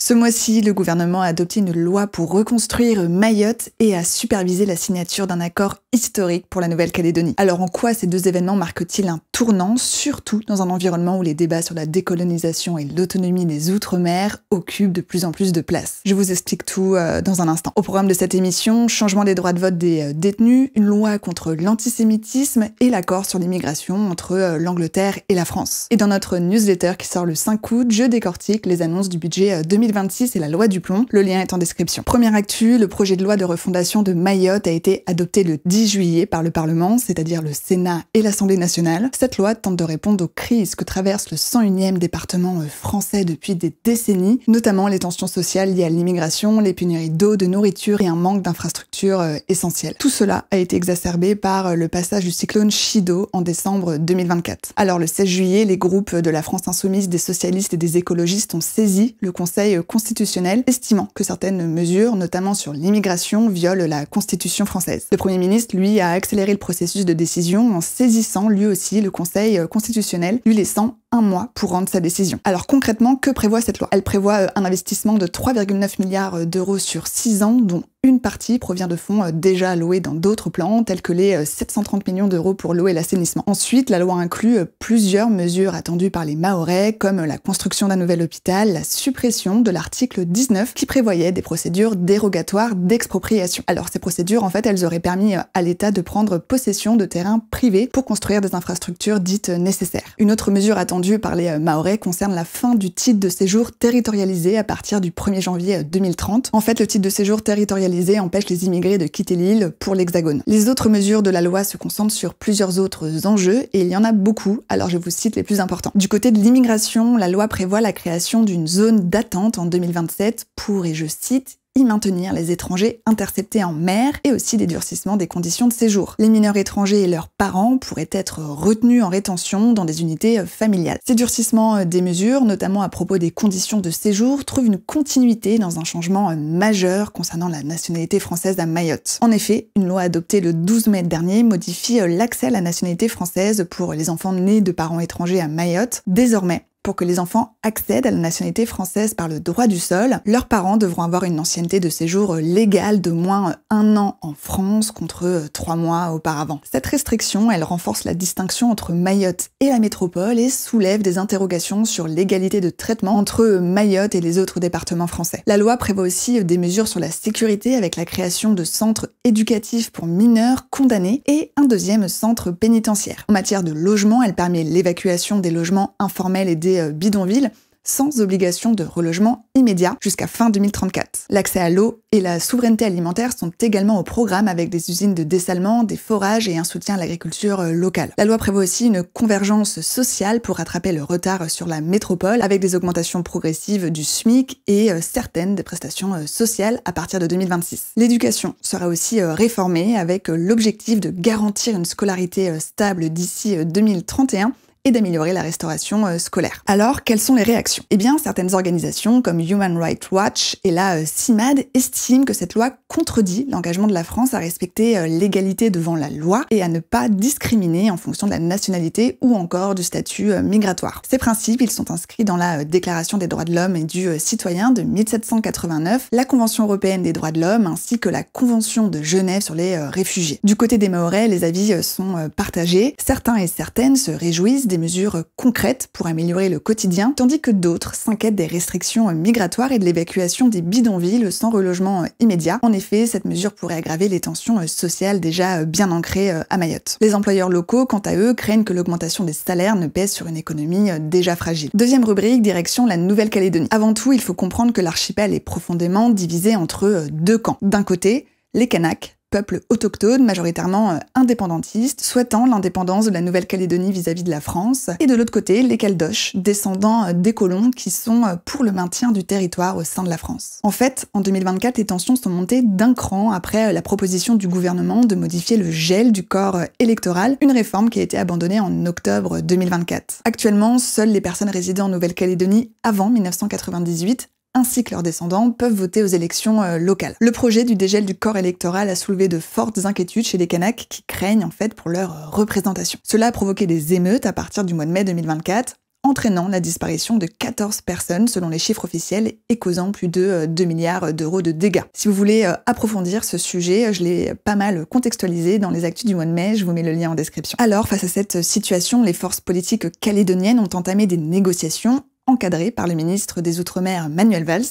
Ce mois-ci, le gouvernement a adopté une loi pour reconstruire Mayotte et a supervisé la signature d'un accord historique pour la Nouvelle-Calédonie. Alors en quoi ces deux événements marquent-ils un tournant, surtout dans un environnement où les débats sur la décolonisation et l'autonomie des Outre-mer occupent de plus en plus de place? Je vous explique tout dans un instant. Au programme de cette émission, changement des droits de vote des détenus, une loi contre l'antisémitisme et l'accord sur l'immigration entre l'Angleterre et la France. Et dans notre newsletter qui sort le 5 août, je décortique les annonces du budget 2026 et la loi du plomb. Le lien est en description. Première actu, le projet de loi de refondation de Mayotte a été adopté le 10 juillet par le Parlement, c'est-à-dire le Sénat et l'Assemblée nationale. Cette loi tente de répondre aux crises que traverse le 101e département français depuis des décennies, notamment les tensions sociales liées à l'immigration, les pénuries d'eau, de nourriture et un manque d'infrastructures essentielles. Tout cela a été exacerbé par le passage du cyclone Chido en décembre 2024. Alors le 16 juillet, les groupes de la France Insoumise, des socialistes et des écologistes ont saisi le Conseil constitutionnel, estimant que certaines mesures, notamment sur l'immigration, violent la Constitution française. Le Premier ministre, lui, a accéléré le processus de décision en saisissant lui aussi le Conseil constitutionnel, lui laissant un mois pour rendre sa décision. Alors concrètement, que prévoit cette loi? Elle prévoit un investissement de 3,9 milliards d'euros sur 6 ans, dont une partie provient de fonds déjà alloués dans d'autres plans, tels que les 730 millions d'euros pour l'eau et l'assainissement. Ensuite, la loi inclut plusieurs mesures attendues par les Mahorais, comme la construction d'un nouvel hôpital, la suppression de l'article 19 qui prévoyait des procédures dérogatoires d'expropriation. Alors ces procédures, en fait, elles auraient permis à l'État de prendre possession de terrains privés pour construire des infrastructures dites nécessaires. Une autre mesure attendue par les Mahorais concerne la fin du titre de séjour territorialisé à partir du 1er janvier 2030. En fait, le titre de séjour territorialisé empêche les immigrés de quitter l'île pour l'Hexagone. Les autres mesures de la loi se concentrent sur plusieurs autres enjeux et il y en a beaucoup, alors je vous cite les plus importants. Du côté de l'immigration, la loi prévoit la création d'une zone d'attente en 2027 pour, et je cite, y maintenir les étrangers interceptés en mer et aussi des durcissements des conditions de séjour. Les mineurs étrangers et leurs parents pourraient être retenus en rétention dans des unités familiales. Ces durcissements des mesures, notamment à propos des conditions de séjour, trouvent une continuité dans un changement majeur concernant la nationalité française à Mayotte. En effet, une loi adoptée le 12 mai dernier modifie l'accès à la nationalité française pour les enfants nés de parents étrangers à Mayotte. Désormais, pour que les enfants accèdent à la nationalité française par le droit du sol, leurs parents devront avoir une ancienneté de séjour légale de moins 1 an en France contre 3 mois auparavant. Cette restriction, elle renforce la distinction entre Mayotte et la métropole et soulève des interrogations sur l'égalité de traitement entre Mayotte et les autres départements français. La loi prévoit aussi des mesures sur la sécurité avec la création de centres éducatifs pour mineurs condamnés et un deuxième centre pénitentiaire. En matière de logement, elle permet l'évacuation des logements informels et des bidonvilles sans obligation de relogement immédiat jusqu'à fin 2034. L'accès à l'eau et la souveraineté alimentaire sont également au programme avec des usines de dessalement, des forages et un soutien à l'agriculture locale. La loi prévoit aussi une convergence sociale pour rattraper le retard sur la métropole avec des augmentations progressives du SMIC et certaines des prestations sociales à partir de 2026. L'éducation sera aussi réformée avec l'objectif de garantir une scolarité stable d'ici 2031 et d'améliorer la restauration scolaire. Alors, quelles sont les réactions? Eh bien, certaines organisations comme Human Rights Watch et la CIMAD estiment que cette loi contredit l'engagement de la France à respecter l'égalité devant la loi et à ne pas discriminer en fonction de la nationalité ou encore du statut migratoire. Ces principes, ils sont inscrits dans la Déclaration des droits de l'homme et du citoyen de 1789, la Convention européenne des droits de l'homme ainsi que la Convention de Genève sur les réfugiés. Du côté des Mahorais, les avis sont partagés. Certains et certaines se réjouissent des mesures concrètes pour améliorer le quotidien, tandis que d'autres s'inquiètent des restrictions migratoires et de l'évacuation des bidonvilles sans relogement immédiat. En effet, cette mesure pourrait aggraver les tensions sociales déjà bien ancrées à Mayotte. Les employeurs locaux, quant à eux, craignent que l'augmentation des salaires ne pèse sur une économie déjà fragile. Deuxième rubrique, direction la Nouvelle-Calédonie. Avant tout, il faut comprendre que l'archipel est profondément divisé entre deux camps. D'un côté, les Kanaks, peuple autochtone, majoritairement indépendantiste, souhaitant l'indépendance de la Nouvelle-Calédonie vis-à-vis de la France, et de l'autre côté, les Caldoches, descendants des colons qui sont pour le maintien du territoire au sein de la France. En fait, en 2024, les tensions sont montées d'un cran après la proposition du gouvernement de modifier le gel du corps électoral, une réforme qui a été abandonnée en octobre 2024. Actuellement, seules les personnes résidant en Nouvelle-Calédonie avant 1998 ainsi que leurs descendants peuvent voter aux élections locales. Le projet du dégel du corps électoral a soulevé de fortes inquiétudes chez les Kanaks qui craignent en fait pour leur représentation. Cela a provoqué des émeutes à partir du mois de mai 2024. entraînant la disparition de 14 personnes selon les chiffres officiels et causant plus de 2 milliards d'euros de dégâts. Si vous voulez approfondir ce sujet, je l'ai pas mal contextualisé dans les actus du mois de mai, je vous mets le lien en description. Alors, face à cette situation, les forces politiques calédoniennes ont entamé des négociations encadrées par le ministre des Outre-mer Manuel Valls.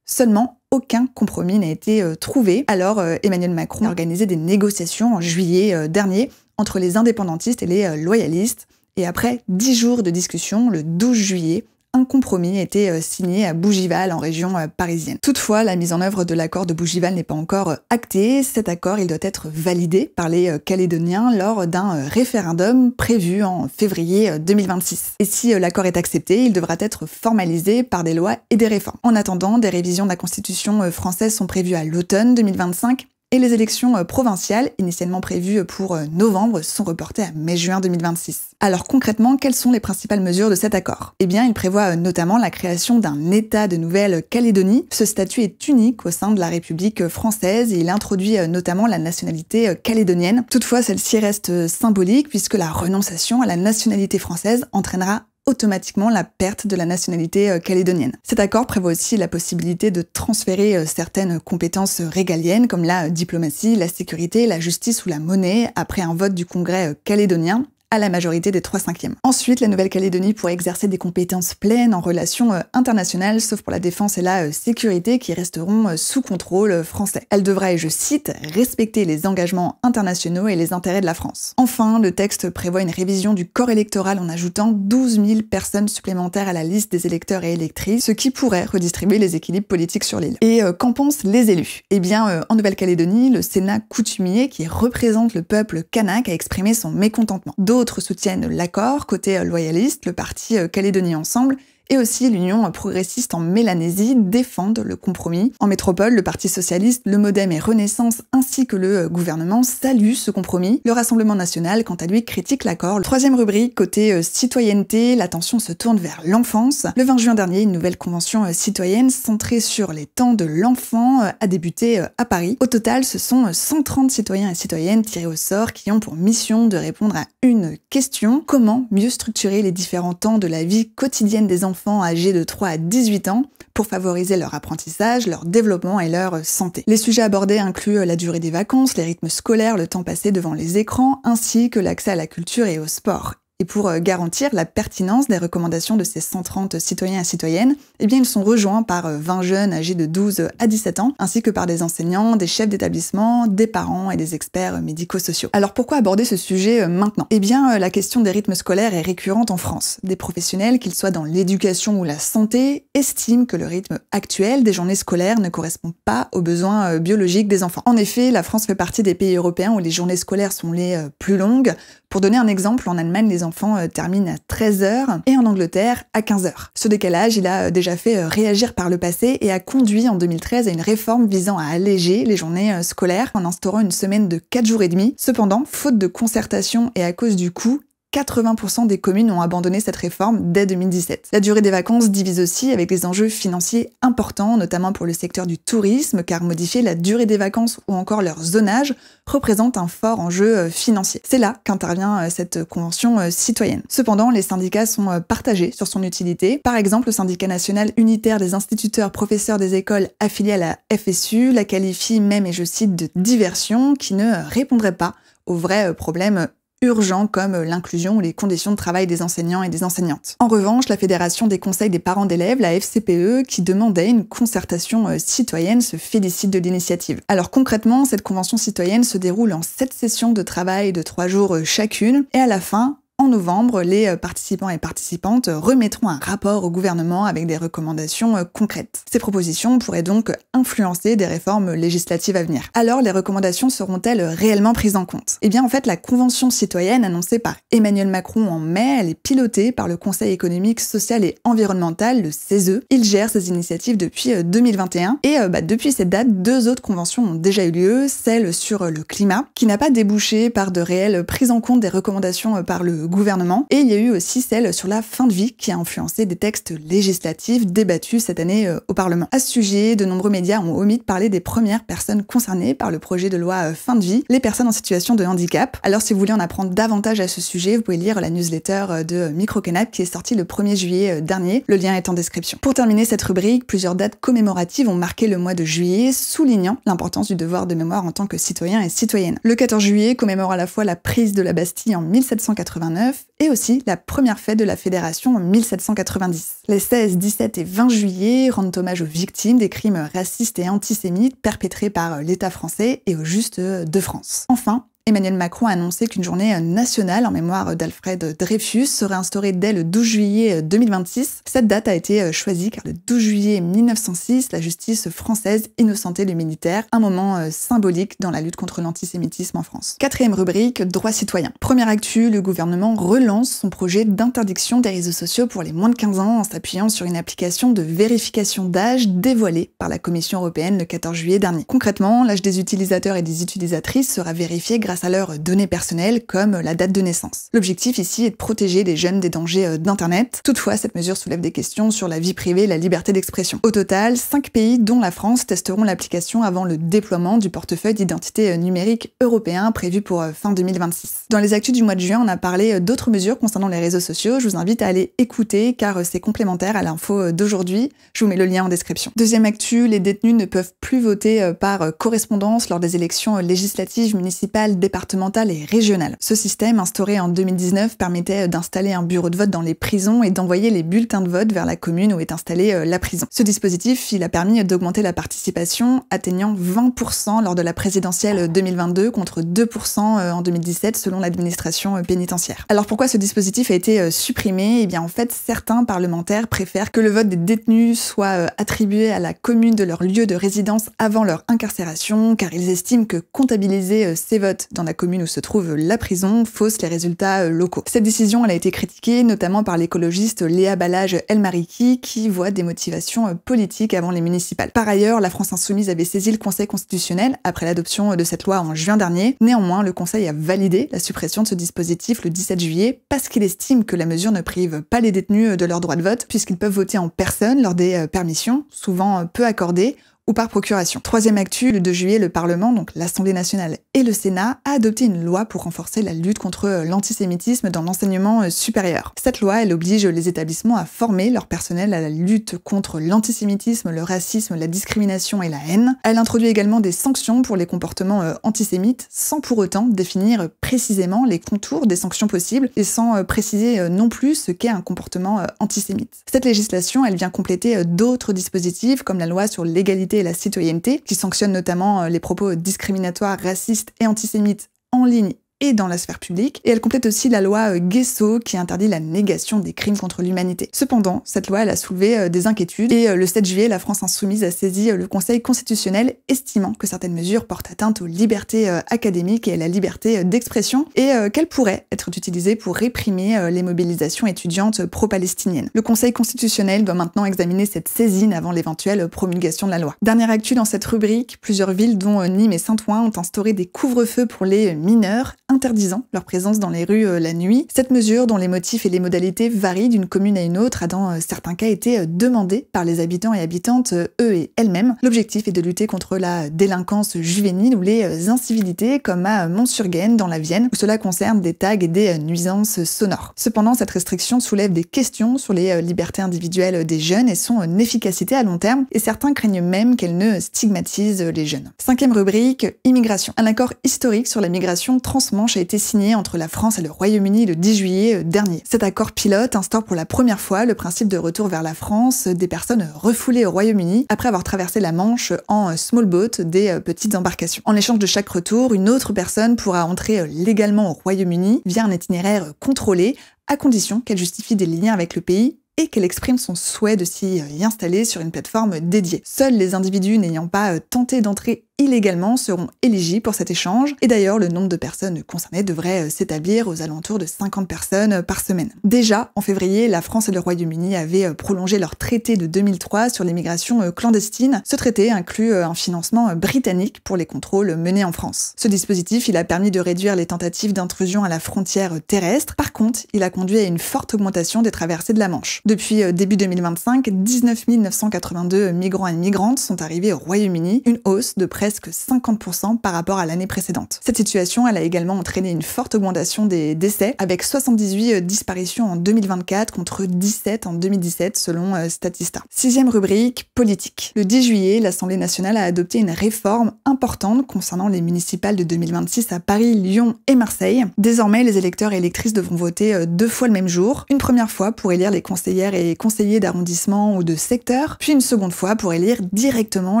Seulement, aucun compromis n'a été trouvé. Alors, Emmanuel Macron a organisé des négociations en juillet dernier entre les indépendantistes et les loyalistes. Et après 10 jours de discussion, le 12 juillet, un compromis a été signé à Bougival, en région parisienne. Toutefois, la mise en œuvre de l'accord de Bougival n'est pas encore actée. Cet accord, il doit être validé par les Calédoniens lors d'un référendum prévu en février 2026. Et si l'accord est accepté, il devra être formalisé par des lois et des réformes. En attendant, des révisions de la Constitution française sont prévues à l'automne 2025. Et les élections provinciales, initialement prévues pour novembre, sont reportées à mai-juin 2026. Alors concrètement, quelles sont les principales mesures de cet accord? Eh bien, il prévoit notamment la création d'un État de Nouvelle-Calédonie. Ce statut est unique au sein de la République française et il introduit notamment la nationalité calédonienne. Toutefois, celle-ci reste symbolique puisque la renonciation à la nationalité française entraînera automatiquement la perte de la nationalité calédonienne. Cet accord prévoit aussi la possibilité de transférer certaines compétences régaliennes comme la diplomatie, la sécurité, la justice ou la monnaie après un vote du Congrès calédonien à la majorité des 3/5. Ensuite, la Nouvelle-Calédonie pourrait exercer des compétences pleines en relations internationales, sauf pour la défense et la sécurité qui resteront sous contrôle français. Elle devra, et je cite, respecter les engagements internationaux et les intérêts de la France. Enfin, le texte prévoit une révision du corps électoral en ajoutant 12 000 personnes supplémentaires à la liste des électeurs et électrices, ce qui pourrait redistribuer les équilibres politiques sur l'île. Et qu'en pensent les élus? Eh bien, en Nouvelle-Calédonie, le Sénat coutumier, qui représente le peuple kanak, a exprimé son mécontentement. D'autres soutiennent l'accord, côté loyaliste, le parti Calédonie Ensemble, et aussi l'Union progressiste en Mélanésie défendent le compromis. En métropole, le Parti socialiste, le Modem et Renaissance ainsi que le gouvernement saluent ce compromis. Le Rassemblement national, quant à lui, critique l'accord. Troisième rubrique, côté citoyenneté, l'attention se tourne vers l'enfance. Le 20 juin dernier, une nouvelle convention citoyenne centrée sur les temps de l'enfant a débuté à Paris. Au total, ce sont 130 citoyens et citoyennes tirés au sort qui ont pour mission de répondre à une question: comment mieux structurer les différents temps de la vie quotidienne des enfants âgés de 3 à 18 ans pour favoriser leur apprentissage, leur développement et leur santé. Les sujets abordés incluent la durée des vacances, les rythmes scolaires, le temps passé devant les écrans, ainsi que l'accès à la culture et au sport. Et pour garantir la pertinence des recommandations de ces 130 citoyens et citoyennes, eh bien ils sont rejoints par 20 jeunes âgés de 12 à 17 ans, ainsi que par des enseignants, des chefs d'établissement, des parents et des experts médico-sociaux. Alors pourquoi aborder ce sujet maintenant? Eh bien la question des rythmes scolaires est récurrente en France. Des professionnels, qu'ils soient dans l'éducation ou la santé, estiment que le rythme actuel des journées scolaires ne correspond pas aux besoins biologiques des enfants. En effet, la France fait partie des pays européens où les journées scolaires sont les plus longues. Pour donner un exemple, en Allemagne, les enfants terminent à 13h et en Angleterre à 15h. Ce décalage, il a déjà fait réagir par le passé et a conduit en 2013 à une réforme visant à alléger les journées scolaires en instaurant une semaine de 4 jours et demi. Cependant, faute de concertation et à cause du coût, 80% des communes ont abandonné cette réforme dès 2017. La durée des vacances divise aussi avec des enjeux financiers importants, notamment pour le secteur du tourisme, car modifier la durée des vacances ou encore leur zonage représente un fort enjeu financier. C'est là qu'intervient cette convention citoyenne. Cependant, les syndicats sont partagés sur son utilité. Par exemple, le syndicat national unitaire des instituteurs professeurs des écoles affilié à la FSU la qualifie même, et je cite, de diversion qui ne répondrait pas aux vrais problèmes urgents comme l'inclusion ou les conditions de travail des enseignants et des enseignantes. En revanche, la Fédération des conseils des parents d'élèves, la FCPE, qui demandait une concertation citoyenne, se félicite de l'initiative. Alors concrètement, cette convention citoyenne se déroule en 7 sessions de travail de 3 jours chacune, et à la fin, en novembre, les participants et participantes remettront un rapport au gouvernement avec des recommandations concrètes. Ces propositions pourraient donc influencer des réformes législatives à venir. Alors, les recommandations seront-elles réellement prises en compte? Eh bien, en fait, la Convention citoyenne annoncée par Emmanuel Macron en mai, elle est pilotée par le Conseil économique, social et environnemental, le CESE. Il gère ces initiatives depuis 2021. Et depuis cette date, 2 autres conventions ont déjà eu lieu, celle sur le climat, qui n'a pas débouché par de réelles prises en compte des recommandations par le gouvernement. Et il y a eu aussi celle sur la fin de vie qui a influencé des textes législatifs débattus cette année au Parlement. À ce sujet, de nombreux médias ont omis de parler des premières personnes concernées par le projet de loi fin de vie, les personnes en situation de handicap. Alors si vous voulez en apprendre davantage à ce sujet, vous pouvez lire la newsletter de Microcanap qui est sortie le 1er juillet dernier. Le lien est en description. Pour terminer cette rubrique, plusieurs dates commémoratives ont marqué le mois de juillet, soulignant l'importance du devoir de mémoire en tant que citoyen et citoyenne. Le 14 juillet commémore à la fois la prise de la Bastille en 1789 et aussi la première fête de la Fédération en 1790. Les 16, 17 et 20 juillet rendent hommage aux victimes des crimes racistes et antisémites perpétrés par l'État français et au Juste de France. Enfin, Emmanuel Macron a annoncé qu'une journée nationale en mémoire d'Alfred Dreyfus serait instaurée dès le 12 juillet 2026. Cette date a été choisie car le 12 juillet 1906, la justice française innocentait le militaire, un moment symbolique dans la lutte contre l'antisémitisme en France. Quatrième rubrique, droits citoyens. Première actu, le gouvernement relance son projet d'interdiction des réseaux sociaux pour les moins de 15 ans en s'appuyant sur une application de vérification d'âge dévoilée par la Commission européenne le 14 juillet dernier. Concrètement, l'âge des utilisateurs et des utilisatrices sera vérifié grâce à leurs données personnelles comme la date de naissance. L'objectif ici est de protéger les jeunes des dangers d'Internet. Toutefois, cette mesure soulève des questions sur la vie privée et la liberté d'expression. Au total, 5 pays, dont la France, testeront l'application avant le déploiement du portefeuille d'identité numérique européen prévu pour fin 2026. Dans les actus du mois de juin, on a parlé d'autres mesures concernant les réseaux sociaux. Je vous invite à aller écouter car c'est complémentaire à l'info d'aujourd'hui. Je vous mets le lien en description. Deuxième actu, les détenus ne peuvent plus voter par correspondance lors des élections législatives, municipales, départementale et régionale. Ce système, instauré en 2019, permettait d'installer un bureau de vote dans les prisons et d'envoyer les bulletins de vote vers la commune où est installée la prison. Ce dispositif, il a permis d'augmenter la participation, atteignant 20% lors de la présidentielle 2022 contre 2% en 2017 selon l'administration pénitentiaire. Alors pourquoi ce dispositif a été supprimé? Eh bien en fait, certains parlementaires préfèrent que le vote des détenus soit attribué à la commune de leur lieu de résidence avant leur incarcération, car ils estiment que comptabiliser ces votes dans la commune où se trouve la prison fausse les résultats locaux. Cette décision, elle a été critiquée notamment par l'écologiste Léa Balage-Elmariki qui voit des motivations politiques avant les municipales. Par ailleurs, la France Insoumise avait saisi le Conseil constitutionnel après l'adoption de cette loi en juin dernier. Néanmoins, le Conseil a validé la suppression de ce dispositif le 17 juillet parce qu'il estime que la mesure ne prive pas les détenus de leur droit de vote puisqu'ils peuvent voter en personne lors des permissions, souvent peu accordées, ou par procuration. Troisième actu, le 2 juillet, le Parlement, donc l'Assemblée nationale et le Sénat, a adopté une loi pour renforcer la lutte contre l'antisémitisme dans l'enseignement supérieur. Cette loi, elle oblige les établissements à former leur personnel à la lutte contre l'antisémitisme, le racisme, la discrimination et la haine. Elle introduit également des sanctions pour les comportements antisémites, sans pour autant définir précisément les contours des sanctions possibles et sans préciser non plus ce qu'est un comportement antisémite. Cette législation, elle vient compléter d'autres dispositifs comme la loi sur l'égalité et la citoyenneté, qui sanctionne notamment les propos discriminatoires, racistes et antisémites en ligne et dans la sphère publique, et elle complète aussi la loi Guesso qui interdit la négation des crimes contre l'humanité. Cependant, cette loi elle a soulevé des inquiétudes et le 7 juillet, la France Insoumise a saisi le Conseil constitutionnel estimant que certaines mesures portent atteinte aux libertés académiques et à la liberté d'expression et qu'elles pourraient être utilisées pour réprimer les mobilisations étudiantes pro-palestiniennes. Le Conseil constitutionnel doit maintenant examiner cette saisine avant l'éventuelle promulgation de la loi. Dernière actu dans cette rubrique, plusieurs villes dont Nîmes et Saint-Ouen ont instauré des couvre-feux pour les mineurs, interdisant leur présence dans les rues la nuit. Cette mesure, dont les motifs et les modalités varient d'une commune à une autre, a dans certains cas été demandée par les habitants et habitantes, eux et elles-mêmes. L'objectif est de lutter contre la délinquance juvénile ou les incivilités, comme à Mont-sur-Gaine dans la Vienne, où cela concerne des tags et des nuisances sonores. Cependant, cette restriction soulève des questions sur les libertés individuelles des jeunes et son efficacité à long terme, et certains craignent même qu'elle ne stigmatise les jeunes. Cinquième rubrique, immigration. Un accord historique sur la migration transmanche a été signé entre la France et le Royaume-Uni le 10 juillet dernier. Cet accord pilote instaure pour la première fois le principe de retour vers la France des personnes refoulées au Royaume-Uni après avoir traversé la Manche en small boat, des petites embarcations. En échange de chaque retour, une autre personne pourra entrer légalement au Royaume-Uni via un itinéraire contrôlé, à condition qu'elle justifie des liens avec le pays et qu'elle exprime son souhait de s'y installer sur une plateforme dédiée. Seuls les individus n'ayant pas tenté d'entrer illégalement seront éligibles pour cet échange. Et d'ailleurs, le nombre de personnes concernées devrait s'établir aux alentours de 50 personnes par semaine. Déjà, en février, la France et le Royaume-Uni avaient prolongé leur traité de 2003 sur l'immigration clandestine. Ce traité inclut un financement britannique pour les contrôles menés en France. Ce dispositif, il a permis de réduire les tentatives d'intrusion à la frontière terrestre. Par contre, il a conduit à une forte augmentation des traversées de la Manche. Depuis début 2025, 19 982 migrants et migrantes sont arrivés au Royaume-Uni, une hausse de presque 50% par rapport à l'année précédente. Cette situation, elle a également entraîné une forte augmentation des décès, avec 78 disparitions en 2024 contre 17 en 2017 selon Statista. Sixième rubrique, politique. Le 10 juillet, l'Assemblée nationale a adopté une réforme importante concernant les municipales de 2026 à Paris, Lyon et Marseille. Désormais, les électeurs et électrices devront voter 2 fois le même jour. Une première fois pour élire les conseillères et conseillers d'arrondissement ou de secteur, puis une seconde fois pour élire directement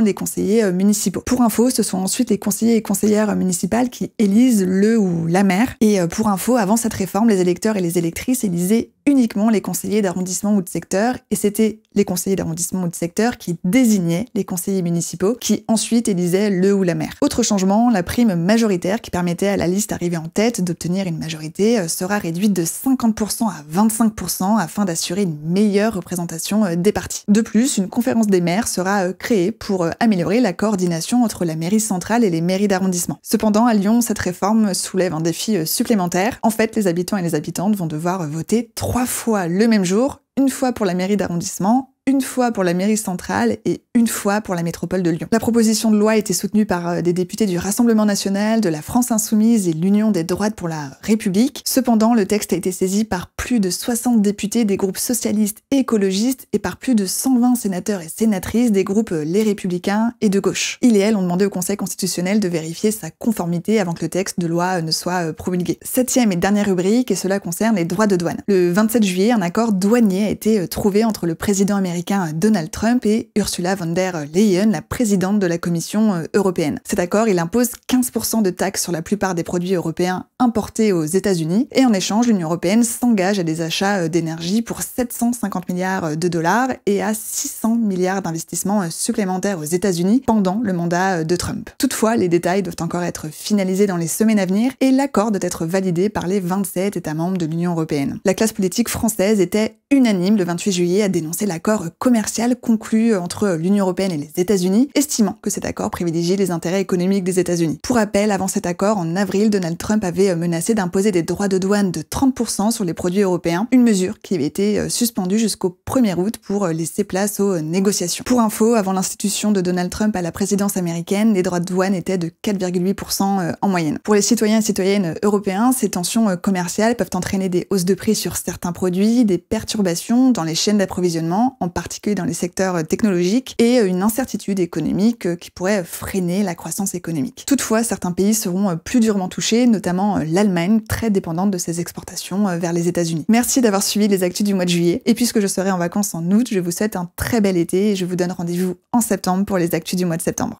les conseillers municipaux. Pour info, ce sont ensuite les conseillers et conseillères municipales qui élisent le ou la maire. Et pour info, avant cette réforme, les électeurs et les électrices élisaient uniquement les conseillers d'arrondissement ou de secteur, et c'était les conseillers d'arrondissement ou de secteur qui désignaient les conseillers municipaux, qui ensuite élisaient le ou la maire. Autre changement, la prime majoritaire qui permettait à la liste arrivée en tête d'obtenir une majorité sera réduite de 50% à 25% afin d'assurer une meilleure représentation des partis. De plus, une conférence des maires sera créée pour améliorer la coordination entre la mairie centrale et les mairies d'arrondissement. Cependant, à Lyon, cette réforme soulève un défi supplémentaire. En fait, les habitants et les habitantes vont devoir voter 3 fois le même jour, une fois pour la mairie d'arrondissement, une fois pour la mairie centrale et une fois pour la métropole de Lyon. La proposition de loi a été soutenue par des députés du Rassemblement national, de la France insoumise et l'Union des droites pour la République. Cependant, le texte a été saisi par plus de 60 députés des groupes socialistes et écologistes et par plus de 120 sénateurs et sénatrices des groupes Les Républicains et de gauche. Ils et elles ont demandé au Conseil constitutionnel de vérifier sa conformité avant que le texte de loi ne soit promulgué. Septième et dernière rubrique, et cela concerne les droits de douane. Le 27 juillet, un accord douanier a été trouvé entre le président américain Donald Trump et Ursula von der Leyen, la présidente de la Commission européenne. Cet accord, il impose 15% de taxes sur la plupart des produits européens importés aux États-Unis et en échange, l'Union européenne s'engage à des achats d'énergie pour 750 milliards de dollars et à 600 milliards d'investissements supplémentaires aux États-Unis pendant le mandat de Trump. Toutefois, les détails doivent encore être finalisés dans les semaines à venir et l'accord doit être validé par les 27 États membres de l'Union européenne. La classe politique française était unanime le 28 juillet à dénoncer l'accord commercial conclu entre l'Union européenne et les États-Unis, estimant que cet accord privilégie les intérêts économiques des États-Unis. Pour rappel, avant cet accord, en avril, Donald Trump avait menacé d'imposer des droits de douane de 30% sur les produits européens, une mesure qui avait été suspendue jusqu'au 1er août pour laisser place aux négociations. Pour info, avant l'institution de Donald Trump à la présidence américaine, les droits de douane étaient de 4,8% en moyenne. Pour les citoyens et citoyennes européens, ces tensions commerciales peuvent entraîner des hausses de prix sur certains produits, des perturbations dans les chaînes d'approvisionnement, en particulier dans les secteurs technologiques, et une incertitude économique qui pourrait freiner la croissance économique. Toutefois, certains pays seront plus durement touchés, notamment l'Allemagne, très dépendante de ses exportations vers les États-Unis. Merci d'avoir suivi les actus du mois de juillet, et puisque je serai en vacances en août, je vous souhaite un très bel été et je vous donne rendez-vous en septembre pour les actus du mois de septembre.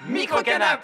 Micro-canap!